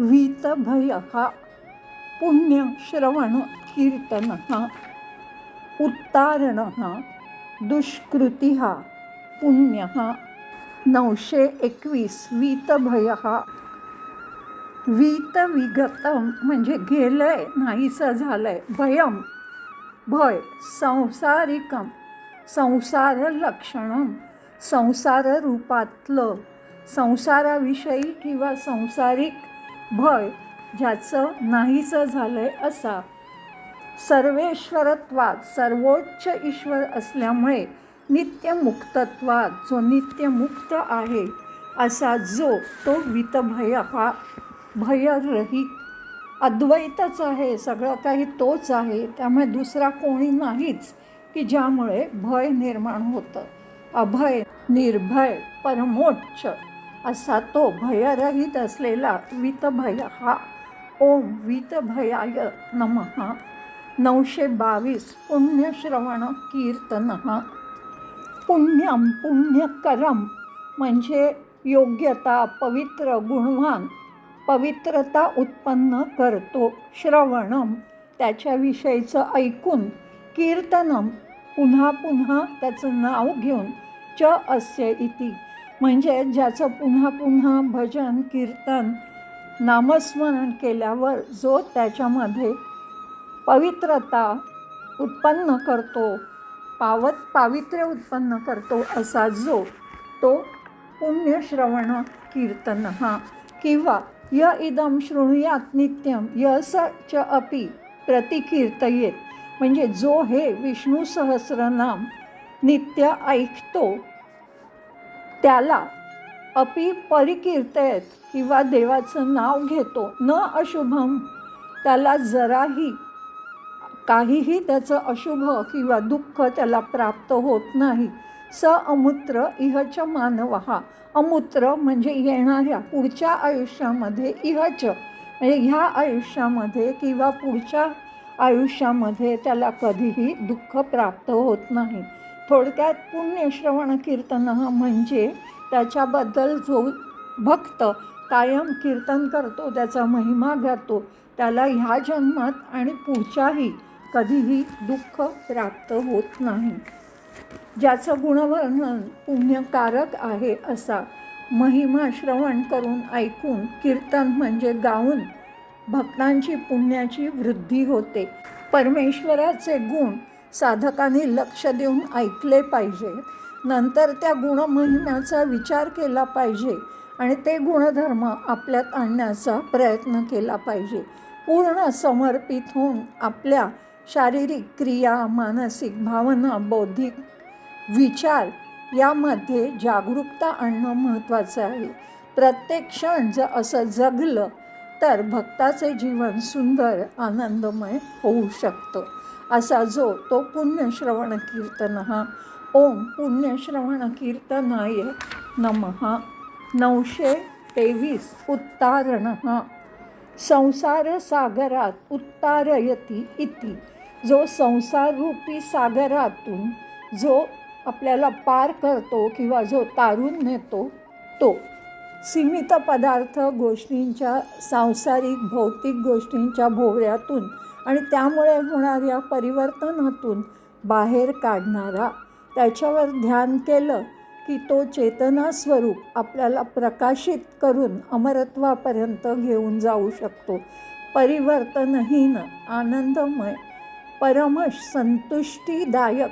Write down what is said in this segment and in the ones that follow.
वीतभयः पुण्यश्रवणकीर्तनः उत्तारणः दुष्कृतिः पुण्यः 921 वीतभयः वीतविगतम म्हणजे गेलंय नाहीसं झालंय भयम भय संसारिकम संसारलक्षणम संसार रूपातलं संसाराविषयी किंवा संसारिक भय ज्याचं नाहीसं झालंय असा सर्वेश्वरत्वात सर्वोच्च ईश्वर असल्यामुळे नित्यमुक्तत्वात जो नित्यमुक्त आहे असा जो तो वीतभय हा भयरहित अद्वैतच आहे, सगळं काही तोच आहे, त्यामुळे दुसरा कोणी नाहीच की ज्यामुळे भय निर्माण होतं. अभय निर्भय परमोच्च असा तो भयरहित असलेला वीतभय हा. ओम वीतभयाय नमः. 922 पुण्यश्रवण कीर्तनः पुण्यम पुण्यकरम म्हणजे योग्यता पवित्र गुणवान पवित्रता उत्पन्न करतो. श्रवणम त्याच्याविषयीचं ऐकून कीर्तनम पुन्हा पुन्हा त्याचं नाव घेऊन च अस्य इति म्हणजे ज्याचं पुन्हा पुन्हा भजन कीर्तन नामस्मरण केल्यावर जो त्याच्यामध्ये पवित्रता उत्पन्न करतो पावित्र्य उत्पन्न करतो असा जो तो पुण्यश्रवण कीर्तन हा. किंवा य इदं शृणुयात नित्यम यस च अपि प्रतिकीर्तयेत म्हणजे जो हे विष्णू सहस्रनाम नित्य ऐकतो त्याला अपि परिकीर्तयेत किंवा देवाचं नाव घेतो न अशुभम त्याला जराही काहीही त्याचं अशुभ किंवा दुःख त्याला प्राप्त होत नाही. स अमूत्र इहच मानवहा अमूत्र म्हणजे येणाऱ्या पुढच्या आयुष्यामध्ये इहच म्हणजे ह्या आयुष्यामध्ये किंवा पुढच्या आयुष्यामध्ये त्याला कधीही दुःख प्राप्त होत नाही. थोडक्यात पुण्यश्रवण कीर्तन म्हणजे त्याच्याबद्दल जो भक्त कायम कीर्तन करतो त्याचा महिमा गातो त्याला ह्या जन्मात आणि पुढच्याही कधीही दुःख प्राप्त होत नाही. ज्याचं गुणवर्णन पुण्यकारक आहे असा महिमा श्रवण करून ऐकून कीर्तन म्हणजे गाऊन भक्तांची पुण्याची वृद्धी होते. परमेश्वराचे गुण साधकांनी लक्ष देऊन ऐकले पाहिजे. नंतर त्या गुणमहिम्याचा विचार केला पाहिजे आणि ते गुणधर्म आपल्यात आणण्याचा प्रयत्न केला पाहिजे. पूर्ण समर्पित होऊन आपल्या शारीरिक क्रिया मानसिक भावना बौद्धिक विचार यामध्ये जागरूकता आणणं महत्त्वाचं आहे. प्रत्येक क्षण जर असं जगलं तर भक्ताचे जीवन सुंदर आनंदमय होऊ शकतं. असा जो तो पुण्यश्रवण कीर्तन हा. ओम पुण्यश्रवण कीर्तनाय नमः. 923 उत्तारणः संसार सागरात उत्तारयती इति जो संसाररूपी सागरातून जो आपल्याला पार करतो किंवा जो तारून नेतो तो सीमित पदार्थ गोष्टींच्या सांसारिक भौतिक गोष्टींच्या भोवऱ्यातून आणि त्यामुळे होणाऱ्या परिवर्तनातून बाहेर काढणारा. त्याच्यावर ध्यान केलं की तो चेतना स्वरूप आपल्याला प्रकाशित करून अमरत्वापर्यंत घेऊन जाऊ शकतो. परिवर्तनहीन आनंदमय परमश संतुष्टीदायक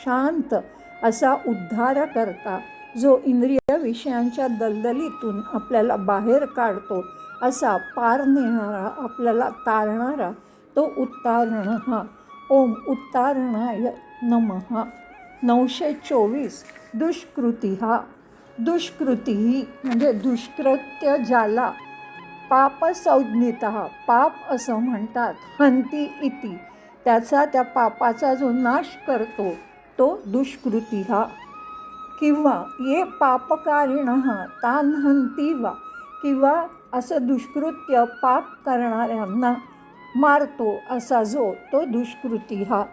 शांत असा उद्धार करता जो इंद्रिय विषयांच्या दलदलीतून आपल्याला बाहेर काढतो असा पार नेणारा आपल्याला तारणारा तो उत्तारण हा. ओम उत्तारणाय नमः. 924 दुष्कृती हा. दुष्कृती ही म्हणजे दुष्कृत्य ज्याला पापसंज्ञितः पाप असं म्हणतात. हंती इति त्याचा त्या पापाचा जो नाश करतो तो दुष्कृती हा. किंवा ये पापकारिणः तान हंती वा किंवा असं दुष्कृत्य पाप करणाऱ्यांना मारतो असा जो तो दुष्कृती हा.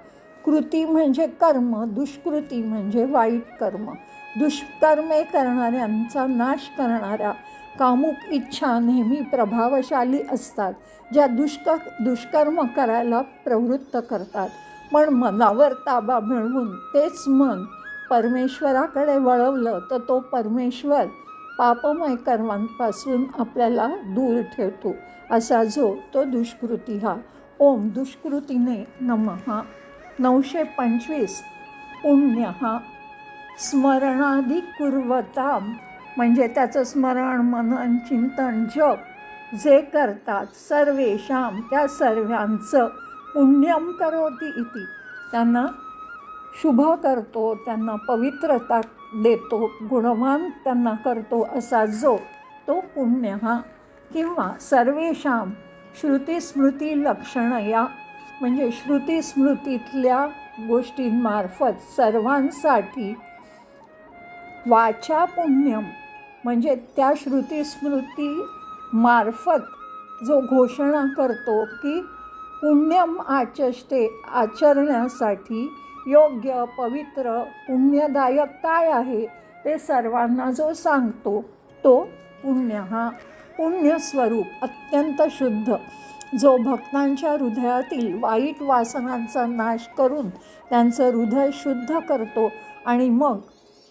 कृती म्हणजे कर्म दुष्कृती म्हणजे वाईट कर्म. दुष्कर्मे करणाऱ्यांचा नाश करणारा कामुक इच्छा नेहमी प्रभावशाली असतात, ज्या दुष्कर्म करायला प्रवृत्त करतात. पण मनावर ताबा मिळवून तेच मन परमेश्वराकडे वळवलं तर तो परमेश्वर पापमय कर्मांपासून आपल्याला दूर ठेवतो. असा जो तो दुष्कृती हा. ओम दुष्कृतीने नमः. 925 पुण्य हा. स्मरणादि कुर्वताम म्हणजे त्याचं स्मरण, मनन, चिंतन, जप जे करतात सर्वेषां त्या सर्वांचं पुण्यम करोति इति त्यांना शुभ करतो, त्यांना पवित्रता देतो, गुणवान त्यांना करतो असा जो तो पुण्य हा. किंवा सर्वेषां श्रुतिस्मृती लक्षणया म्हणजे श्रुतिस्मृतीतल्या गोष्टींमार्फत सर्वांसाठी वाचा पुण्यम म्हणजे त्या श्रुतिस्मृती मार्फत जो घोषणा करतो की पुण्यम आचष्टे आचरण्यासाठी योग्य पवित्र पुण्यदायक काय आहे ते सर्वांना जो सांगतो तो पुण्य हा. पुण्यस्वरूप अत्यंत शुद्ध जो भक्तांच्या हृदयातील वाईट वासनांचा नाश करून त्यांचं हृदय शुद्ध करतो आणि मग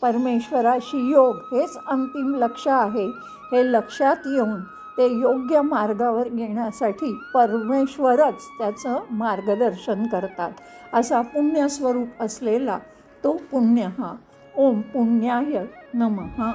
परमेश्वराशी योग हेच अंतिम लक्ष्य आहे हे लक्षात येऊन ते योग्य मार्गावर येण्यासाठी परमेश्वरच त्याचं मार्गदर्शन करतात. असा पुण्यस्वरूप असलेला तो पुण्य हा. ओम पुण्याय नमः.